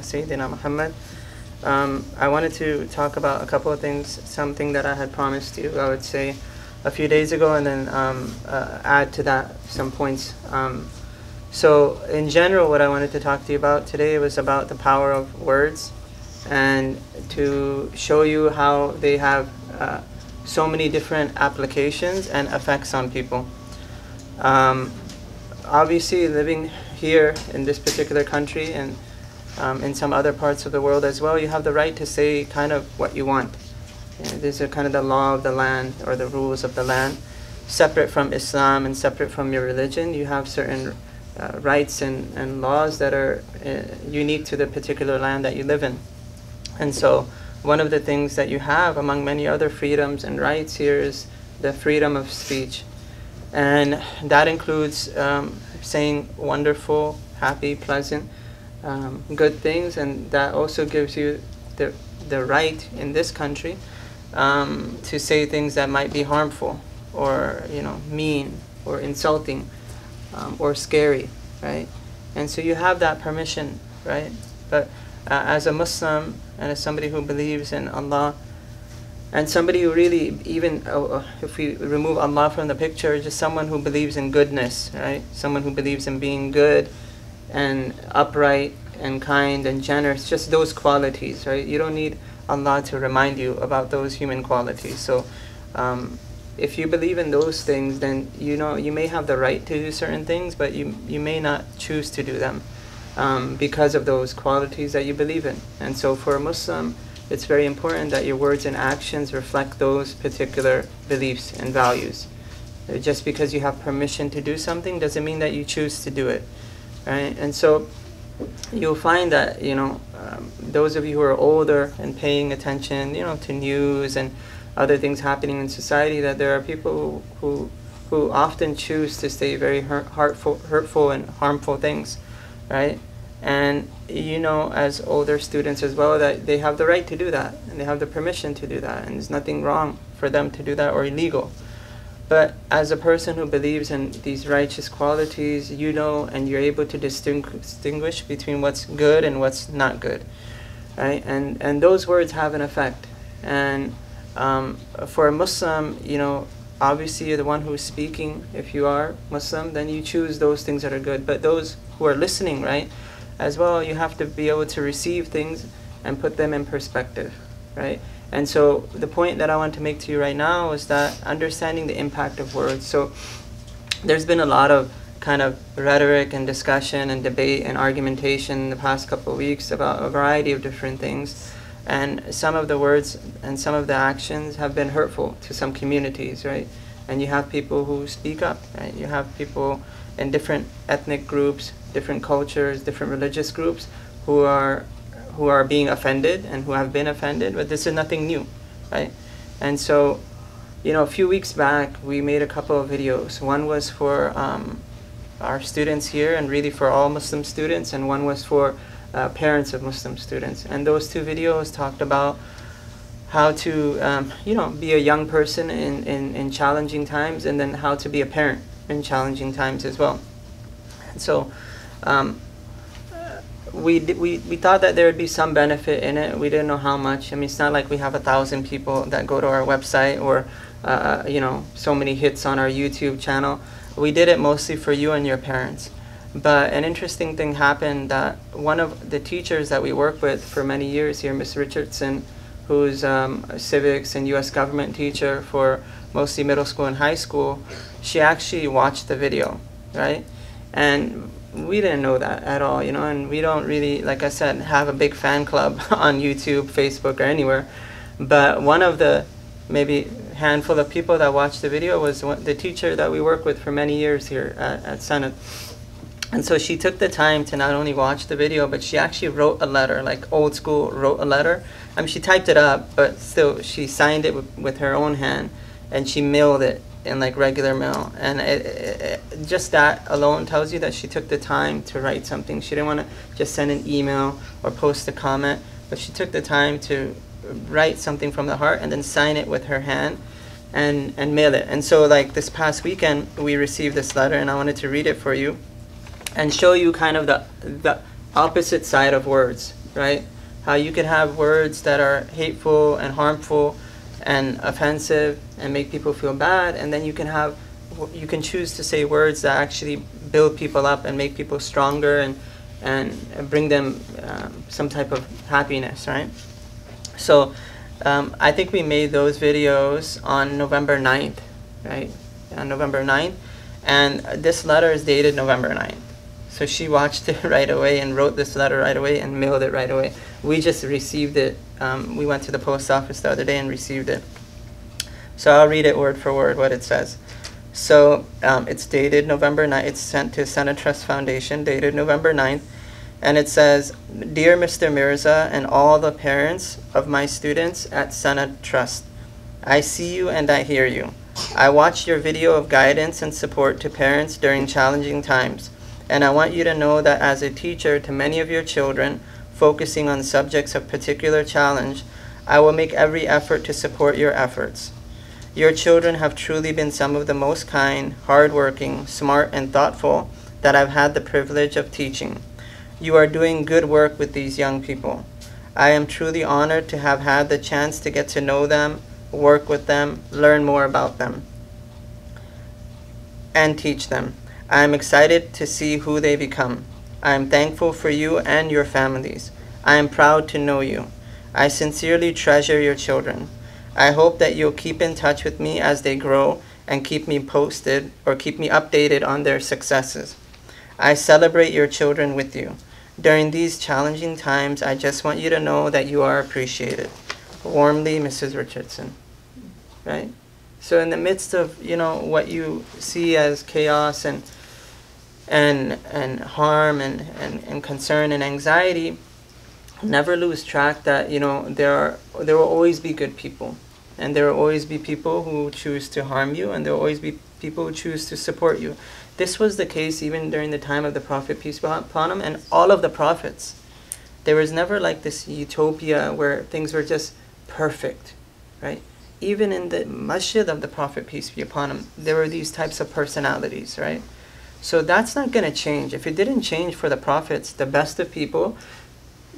Sayyidina Muhammad. I wanted to talk about a couple of things, something that I had promised you, I would say, a few days ago, and then add to that some points. So in general, what I wanted to talk to you about today was about the power of words, and to show you how they have so many different applications and effects on people. Obviously, living here in this particular country and in some other parts of the world as well, you have the right to say kind of what you want. These are kind of the law of the land, or the rules of the land. Separate from Islam and separate from your religion, you have certain rights and laws that are unique to the particular land that you live in. And so one of the things that you have among many other freedoms and rights here is the freedom of speech. And that includes saying wonderful, happy, pleasant, good things, and that also gives you the right in this country to say things that might be harmful, or mean, or insulting, or scary, right? And so you have that permission, right? But as a Muslim and as somebody who believes in Allah, and somebody who really, even if we remove Allah from the picture, just someone who believes in goodness, right? Someone who believes in being good and upright and kind and generous, just those qualities, right? You don't need Allah to remind you about those human qualities. So if you believe in those things, then you may have the right to do certain things, but you may not choose to do them because of those qualities that you believe in. And so for a Muslim, it's very important that your words and actions reflect those particular beliefs and values. Just because you have permission to do something doesn't mean that you choose to do it, right? And so you'll find that those of you who are older and paying attention to news and other things happening in society, that there are people who often choose to say very hurtful and harmful things, right? And as older students as well, that they have the right to do that, and they have the permission to do that, and there's nothing wrong for them to do that or illegal. But as a person who believes in these righteous qualities, and you're able to distinguish between what's good and what's not good, right? And those words have an effect. And for a Muslim, obviously you're the one who's speaking. If you are Muslim, then you choose those things that are good. But those who are listening, right, as well, you have to be able to receive things and put them in perspective, right? And so the point that I want to make to you right now is that understanding the impact of words. So there's been a lot of kind of rhetoric and discussion and debate and argumentation in the past couple of weeks about a variety of different things. And some of the words and some of the actions have been hurtful to some communities, right? And you have people who speak up, right? You have people in different ethnic groups, different cultures, different religious groups who are being offended and who have been offended, but this is nothing new, right? And so, a few weeks back, we made a couple of videos. One was for our students here, and really for all Muslim students, and one was for parents of Muslim students. And those two videos talked about how to, be a young person in challenging times, and then how to be a parent in challenging times as well. And so, we thought that there would be some benefit in it. We didn't know how much. I mean, it's not like we have 1,000 people that go to our website, or so many hits on our YouTube channel. We did it mostly for you and your parents. But an interesting thing happened, that one of the teachers that we work with for many years here, Ms. Richardson, who's a civics and U.S. government teacher for mostly middle school and high school, she actually watched the video, right? And we didn't know that at all, and we don't really, like I said, have a big fan club on YouTube, Facebook, or anywhere. But one of the maybe handful of people that watched the video was the teacher that we work with for many years here at Senate. And so she took the time to not only watch the video, but she actually wrote a letter, like old school, wrote a letter. I mean, she typed it up, but still, she signed it with her own hand, and she mailed it in like regular mail. And just that alone tells you that she took the time to write something. She didn't want to just send an email or post a comment, but she took the time to write something from the heart and then sign it with her hand and mail it. And so like this past weekend, we received this letter, and I wanted to read it for you and show you kind of the opposite side of words, right? How you could have words that are hateful and harmful and offensive and make people feel bad, and then you can choose to say words that actually build people up and make people stronger and bring them some type of happiness, right? So I think we made those videos on November 9th, right? On November 9th, and this letter is dated November 9th. So she watched it right away and wrote this letter right away and mailed it right away. We just received it. We went to the post office the other day and received it. So I'll read it word for word what it says. So it's dated November 9th. It's sent to Senate Trust Foundation, dated November 9th. And it says, "Dear Mr. Mirza and all the parents of my students at Senate Trust, I see you and I hear you. I watched your video of guidance and support to parents during challenging times. And I want you to know that as a teacher to many of your children, focusing on subjects of particular challenge, I will make every effort to support your efforts. Your children have truly been some of the most kind, hardworking, smart, and thoughtful that I've had the privilege of teaching. You are doing good work with these young people. I am truly honored to have had the chance to get to know them, work with them, learn more about them, and teach them. I am excited to see who they become. I am thankful for you and your families. I am proud to know you. I sincerely treasure your children. I hope that you'll keep in touch with me as they grow and keep me posted or keep me updated on their successes. I celebrate your children with you. During these challenging times, I just want you to know that you are appreciated. Warmly, Mrs. Richardson." Right? So in the midst of, what you see as chaos and harm and concern and anxiety, never lose track that there will always be good people, and there will always be people who choose to harm you, and there will always be people who choose to support you. This was the case even during the time of the Prophet, peace be upon him, and all of the prophets. There was never like this utopia where things were just perfect, right? Even in the masjid of the Prophet, peace be upon him, there were these types of personalities, right? So that's not going to change. If it didn't change for the prophets, the best of people,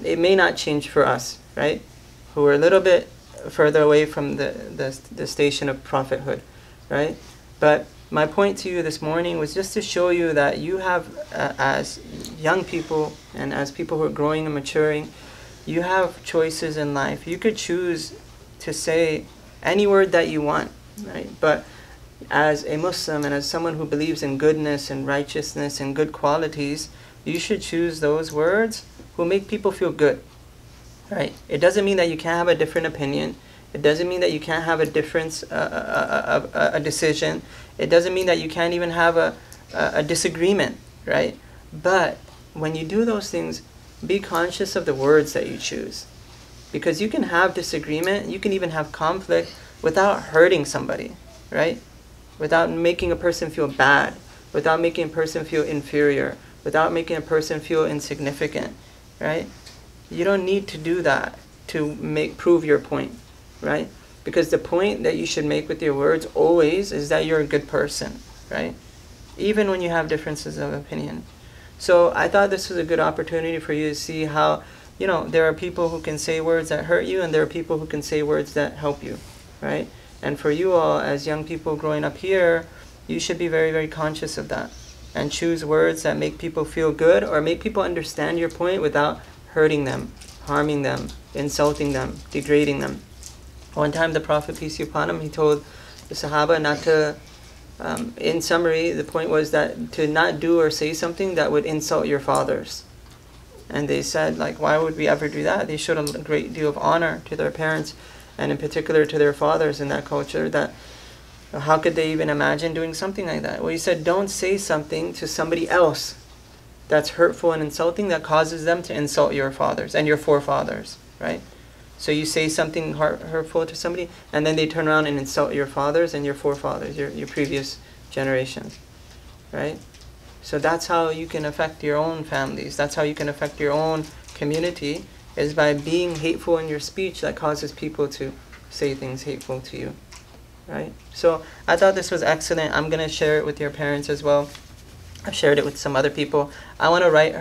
it may not change for us, right? Who are a little bit further away from the station of prophethood, right? But my point to you this morning was just to show you that you have, as young people and as people who are growing and maturing, you have choices in life. You could choose to say any word that you want, right? But as a Muslim and as someone who believes in goodness and righteousness and good qualities, you should choose those words who make people feel good, right? It doesn't mean that you can't have a different opinion. It doesn't mean that you can't have a difference, a decision. It doesn't mean that you can't even have a disagreement, right? But when you do those things, be conscious of the words that you choose. Because you can have disagreement, you can even have conflict without hurting somebody, right? Without making a person feel bad, without making a person feel inferior, without making a person feel insignificant, right? You don't need to do that to prove your point, right? Because the point that you should make with your words always is that you're a good person, right? Even when you have differences of opinion. So I thought this was a good opportunity for you to see how, there are people who can say words that hurt you, and there are people who can say words that help you, right? And for you all, as young people growing up here, you should be very, very conscious of that. And choose words that make people feel good or make people understand your point without hurting them, harming them, insulting them, degrading them. One time the Prophet, peace be upon him, he told the Sahaba not to, in summary, the point was that to not do or say something that would insult your fathers. And they said, why would we ever do that? They showed a great deal of honor to their parents, and in particular to their fathers in that culture, that how could they even imagine doing something like that? Well, he said, don't say something to somebody else that's hurtful and insulting that causes them to insult your fathers and your forefathers, right? So you say something hurtful to somebody, and then they turn around and insult your fathers and your forefathers, your previous generations, right? So that's how you can affect your own families. That's how you can affect your own community, is by being hateful in your speech that causes people to say things hateful to you, right? So I thought this was excellent. I'm going to share it with your parents as well. I've shared it with some other people. I want to write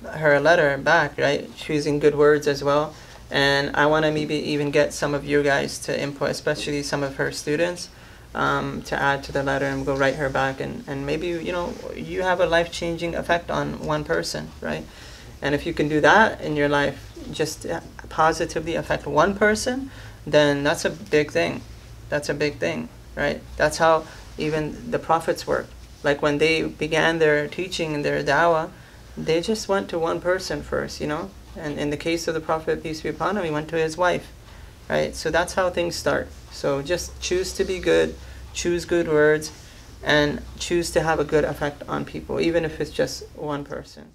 her a letter back, right? Choosing good words as well. And I want to maybe even get some of you guys to input, especially some of her students, to add to the letter and go write her back. And maybe, you know, you have a life-changing effect on one person, right? And if you can do that in your life, just positively affect one person, then that's a big thing. That's a big thing, right? That's how even the prophets worked. Like when they began their teaching and their da'wah, they just went to one person first, you know? And in the case of the Prophet, peace be upon him, he went to his wife, right? So that's how things start. So just choose to be good, choose good words, and choose to have a good effect on people, even if it's just one person.